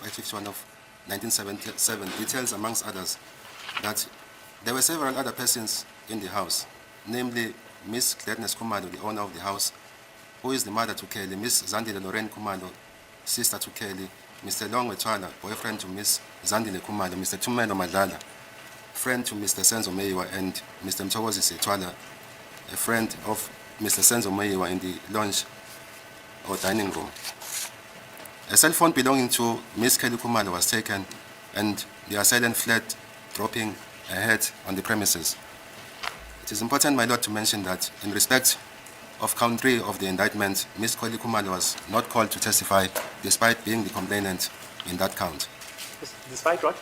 docket 51 of 1977 details, amongst others, that there were several other persons in the house, namely Miss Gladness Nxumalo, the owner of the house, who is the mother to Kelly, Miss Zandile Lorraine Nxumalo, sister to Kelly, Mr. Longwe Twala, boyfriend to Miss Zandile Nxumalo, Mr. Tumelo Madlala, friend to Mr. SENZO MEYIWA, and Mr. Mthokozisi Twala, a friend of Mr. SENZO MEYIWA, in the lounge or dining room. A cell phone belonging to Miss Kelly Nxumalo was taken, and the assailant fled, dropping a head on the premises. It is important, my lord, to mention that in respect of count 3 of the indictment, Miss Kelly Nxumalo was not called to testify despite being the complainant in that count. Despite what?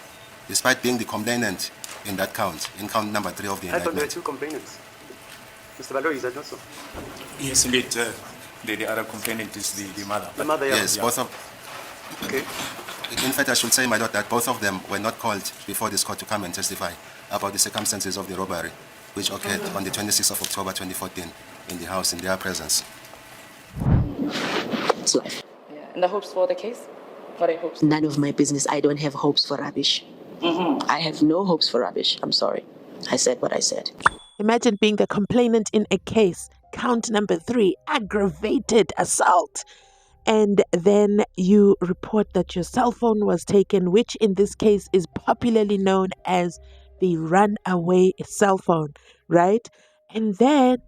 Despite being the complainant in that count, in count number 3 of the indictment. I thought there were 2 complainants. Mr. Balo, is that not so? Yes, indeed. The other complainant is the mother. The mother, yeah. Yes, yeah. both of... Okay. In fact, I should say, my lord, that both of them were not called before this court to come and testify about the circumstances of the robbery, which occurred on the 26th of October 2014 in the house in their presence. It's life. Yeah. And the hopes for the case? What are your hopes? None of my business. I don't have hopes for rubbish. I have no hopes for rubbish. I'm sorry. I said what I said. Imagine being the complainant in a case, count number 3, aggravated assault. And then you report that your cell phone was taken, which in this case is popularly known as the runaway cell phone, right? And then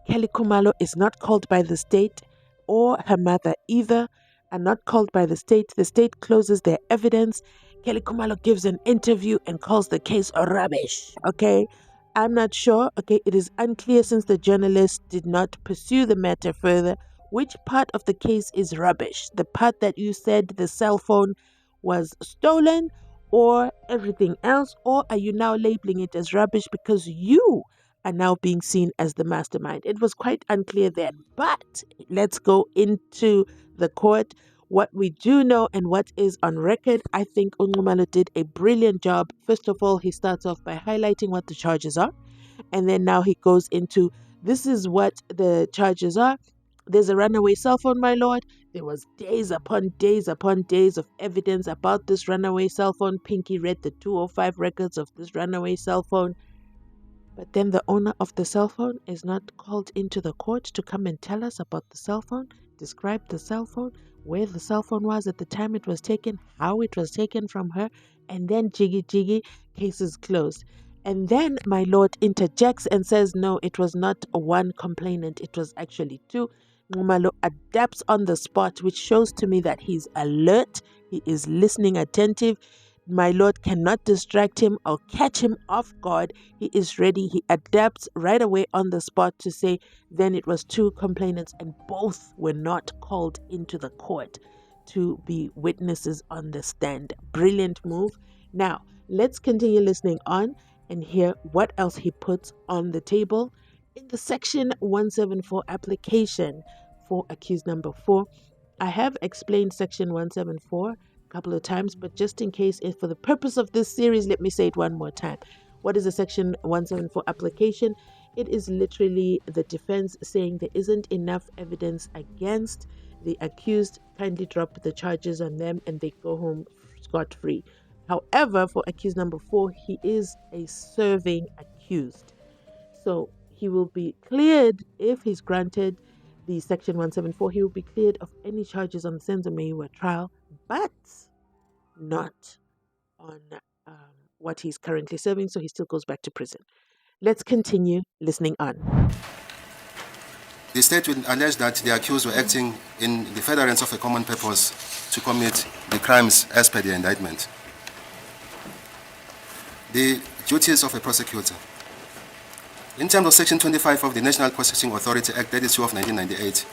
Kelly Nxumalo is not called by the state, or her mother either are not called by the state. The state closes their evidence. Kelly Nxumalo gives an interview and calls the case rubbish, okay? I'm not sure, okay? It is unclear, since the journalist did not pursue the matter further, which part of the case is rubbish. The part that you said the cell phone was stolen, or everything else? Or are you now labeling it as rubbish because you are now being seen as the mastermind? It was quite unclear then. But let's go into the court. What we do know and what is on record, I think Nxumalo did a brilliant job. First of all, he starts off by highlighting what the charges are. And then now he goes into, this is what the charges are. There's a runaway cell phone, my lord. There was days upon days upon days of evidence about this runaway cell phone. Pinky read the 205 records of this runaway cell phone. But then the owner of the cell phone is not called into the court to come and tell us about the cell phone, describe the cell phone, where the cell phone was at the time it was taken, how it was taken from her, and then jiggy, case is closed. And then my lord interjects and says, no, it was not one complainant, it was actually 2. Nxumalo adapts on the spot, which shows to me that he's alert, he is listening attentive. My lord cannot distract him or catch him off guard. He is ready. He adapts right away on the spot to say, then it was 2 complainants and both were not called into the court to be witnesses on the stand. Brilliant move. Now, let's continue listening on and hear what else he puts on the table. In the section 174 application for accused number 4, I have explained section 174 a couple of times, but just in case, if for the purpose of this series, let me say it one more time. What is a section 174 application? It is literally the defense saying there isn't enough evidence against the accused, kindly drop the charges on them and they go home scot-free. However, for accused number 4, he is a serving accused. So he will be cleared if he's granted the section 174. He will be cleared of any charges on the SENZO MEYIWA trial, but not on what he's currently serving. So he still goes back to prison. Let's continue listening on. The state will allege that the accused were acting in the furtherance of a common purpose to commit the crimes as per the indictment. The duties of a prosecutor. In terms of Section 25 of the National Prosecuting Authority Act 32 of 1998,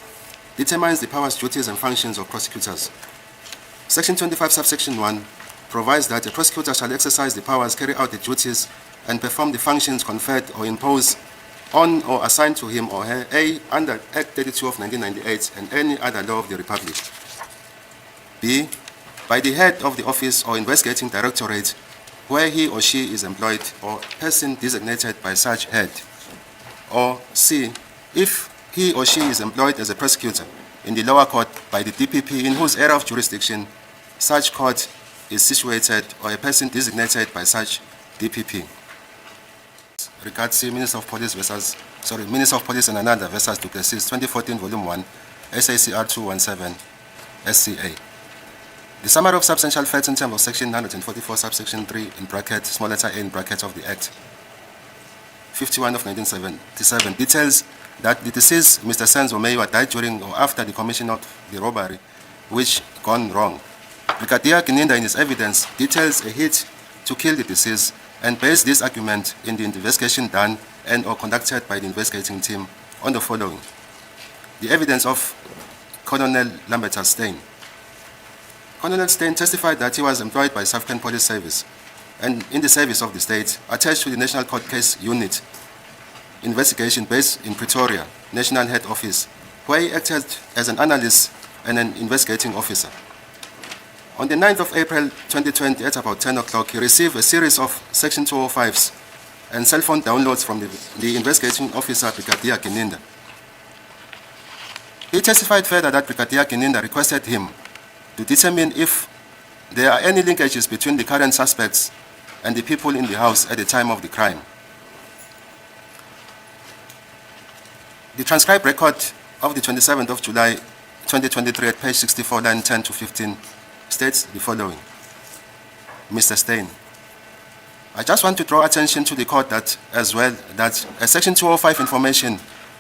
determines the powers, duties, and functions of prosecutors. Section 25, subsection 1, provides that a prosecutor shall exercise the powers, carry out the duties, and perform the functions conferred or imposed on or assigned to him or her, A, under Act 32 of 1998 and any other law of the Republic. B, by the head of the office or investigating directorate where he or she is employed or person designated by such head. Or C, if he or she is employed as a prosecutor in the lower court by the DPP in whose area of jurisdiction such court is situated or a person designated by such DPP. Regards Minister of Police and another versus Duplessis 2014 Volume 1 SACR 217 SCA. The summary of substantial facts in terms of Section 144 subsection 3 in bracket small letter a in bracket of the Act 51 of 1977 details that the deceased Mr. SENZO MEYIWA died during or after the commission of the robbery which gone wrong. Brigadier Kininda in his evidence details a hit to kill the deceased and based this argument in the investigation done and or conducted by the investigating team on the following. The evidence of Colonel Lambert Steyn. Colonel Steyn testified that he was employed by South African Police Service and in the service of the state attached to the National Court Case Unit investigation based in Pretoria, National Head Office, where he acted as an analyst and an investigating officer. On the 9th of April 2020 at about 10 o'clock, he received a series of Section 205s and cell phone downloads from the investigating officer, Brigadier Kininda. He testified further that Brigadier Kininda requested him to determine if there are any linkages between the current suspects and the people in the house at the time of the crime. The transcribed record of the 27th of July 2023 at page 64, line 10 to 15 states the following. Mr. Steyn, I just want to draw attention to the court that as well that a Section 205 information,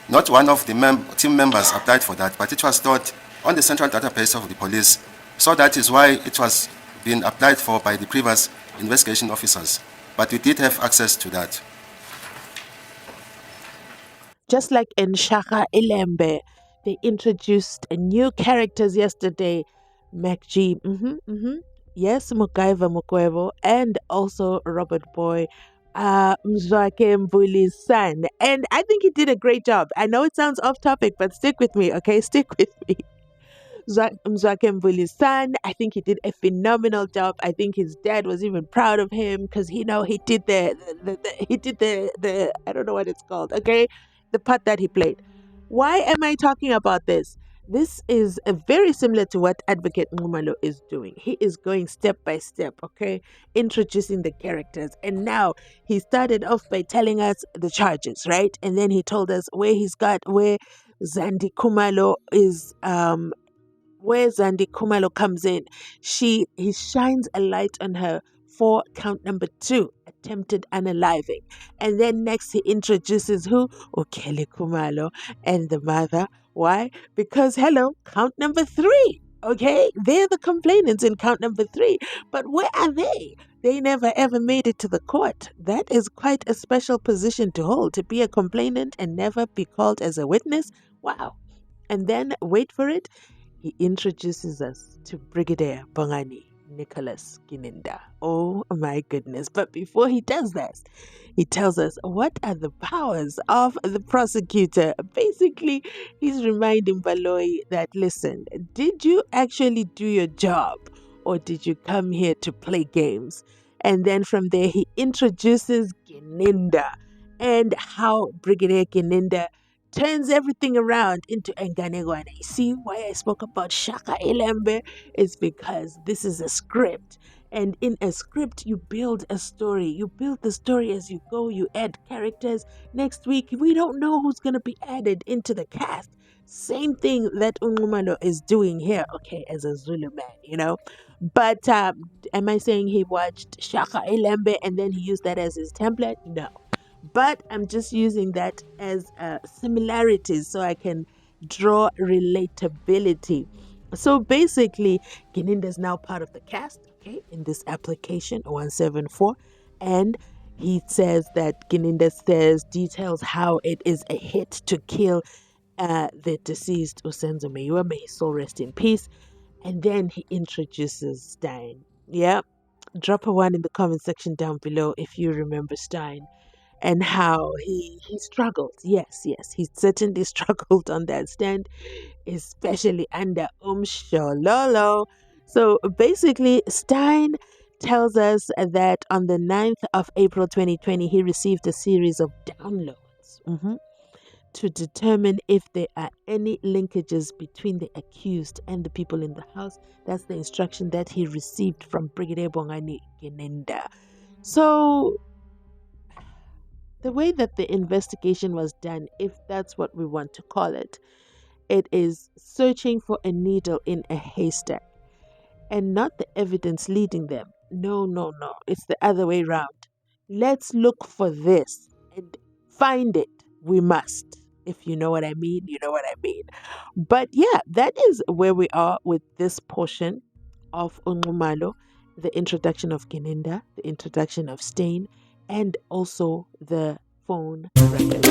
not one of the team members applied for that, but it was stored on the central database of the police. So that is why it was being applied for by the previous investigation officers. But we did have access to that. Just like in Shaka Ilembe, they introduced new characters yesterday. MacG, yes, Mugaiva Mukwevo, and also Robert Boy, Mzansi son. And I think he did a great job. I know it sounds off topic, but stick with me, okay? Stick with me. Mzansi son, I think he did a phenomenal job. I think his dad was even proud of him because he did the I don't know what it's called, okay? The part that he played. Why am I talking about this? This is very similar to what Advocate Nxumalo is doing. He is going step by step, okay? Introducing the characters. And now he started off by telling us the charges, right? And then he told us where Zandi Nxumalo is, where Zandi Nxumalo comes in. He shines a light on her for count number 2, attempted unaliving. And then next he introduces who? Ukele Nxumalo and the mother. Why? Because, count number 3. Okay? They're the complainants in count number 3. But where are they? They never ever made it to the court. That is quite a special position to hold, to be a complainant and never be called as a witness. Wow. And then, wait for it, he introduces us to Brigadier Bongani Nicholas Kininda. Oh my goodness. But before he does that, he tells us what are the powers of the prosecutor. Basically, he's reminding Baloyi that, listen, did you actually do your job or did you come here to play games? And then from there, he introduces Kininda and how Brigadier Kininda turns everything around into Enganegwana. You see why I spoke about Shaka Ilembe? It's because this is a script. And in a script, you build a story. You build the story as you go. You add characters. Next week, we don't know who's going to be added into the cast. Same thing that Nxumalo is doing here, okay, as a Zulu man, But am I saying he watched Shaka Ilembe and then he used that as his template? No. But I'm just using that as similarities so I can draw relatability. So basically, Kininda is now part of the cast, okay, in this application 174. And he says that Kininda details how it is a hit to kill the deceased SENZO MEYIWA. May his soul rest in peace. And then he introduces Steyn. Yeah. Drop a 1 in the comment section down below if you remember Steyn. And how he struggled. Yes, he certainly struggled on that stand, especially under Shololo. So basically, Steyn tells us that on the 9th of April 2020, he received a series of downloads. to determine if there are any linkages between the accused and the people in the house. That's the instruction that he received from Brigadier Bongani Genenda. So, the way that the investigation was done, if that's what we want to call it, it is searching for a needle in a haystack and not the evidence leading them. No. It's the other way around. Let's look for this and find it. We must. If you know what I mean, you know what I mean. But yeah, that is where we are with this portion of Nxumalo, the introduction of Genenda, the introduction of Steyn, and also the phone records.